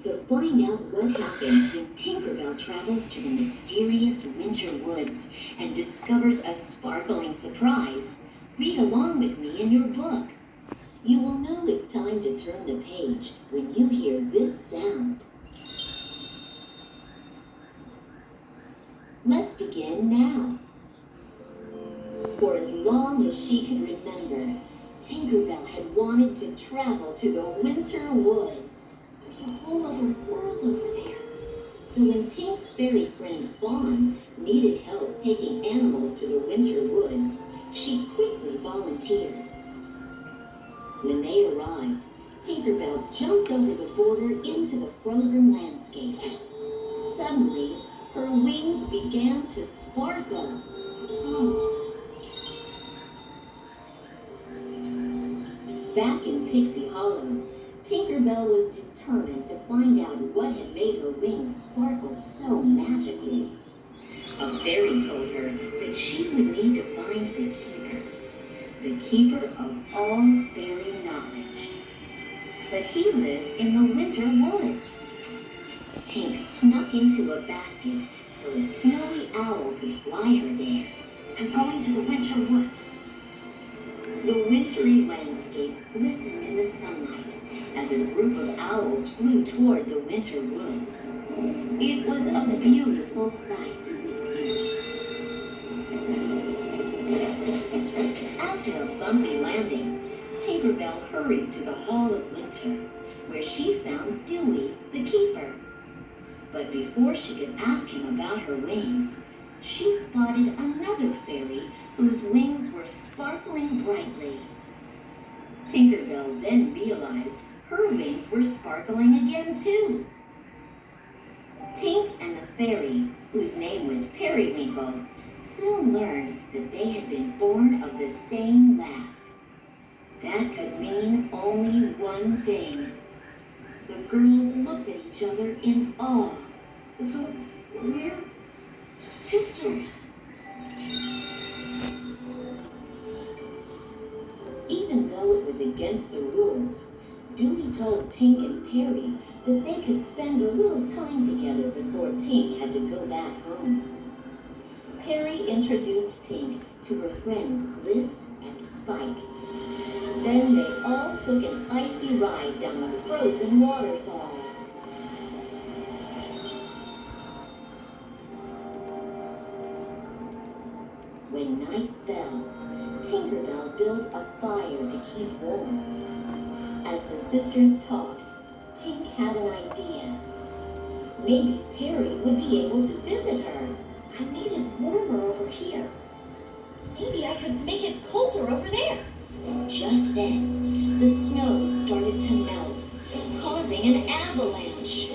To find out what happens when Tinkerbell travels to the mysterious winter woods and discovers a sparkling surprise, read along with me in your book. You will know it's time to turn the page when you hear this sound. Let's begin now. For as long as she could remember, Tinkerbell had wanted to travel to the winter woods. There's a whole other world over there. So when Tink's fairy friend Fawn needed help taking animals to the winter woods, she quickly volunteered. When they arrived, Tinkerbell jumped over the border into the frozen landscape. Suddenly, her wings began to sparkle. Back in Pixie Hollow, Tinkerbell was determined to find out what had made her wings sparkle so magically. A fairy told her that she would need to find the keeper of all fairy knowledge. But he lived in the winter woods. Tink snuck into a basket so a snowy owl could fly her there. I'm going to the winter woods. The wintry landscape glistened in the sunlight as a group of owls flew toward the winter woods. It was a beautiful sight. After a bumpy landing, Tinkerbell hurried to the Hall of Winter, where she found Dewey, the keeper. But before she could ask him about her wings, she spotted another fairy whose wings were sparkling brightly. Tinkerbell then realized her wings were sparkling again too. Tink and the fairy, whose name was Periwinkle, soon learned that they had been born of the same laugh. That could mean only one thing. The girls looked at each other in awe. So we're sisters. Even though it was against the rules, Dewey told Tink and Perry that they could spend a little time together before Tink had to go back home. Perry introduced Tink to her friends Bliss and Spike. Then they all took an icy ride down a frozen waterfall. When night fell, Tinkerbell built a fire to keep warm. As the sisters talked, Tink had an idea. Maybe Perry would be able to visit her. I made it warmer over here. Maybe I could make it colder over there. Just then, the snow started to melt, causing an avalanche.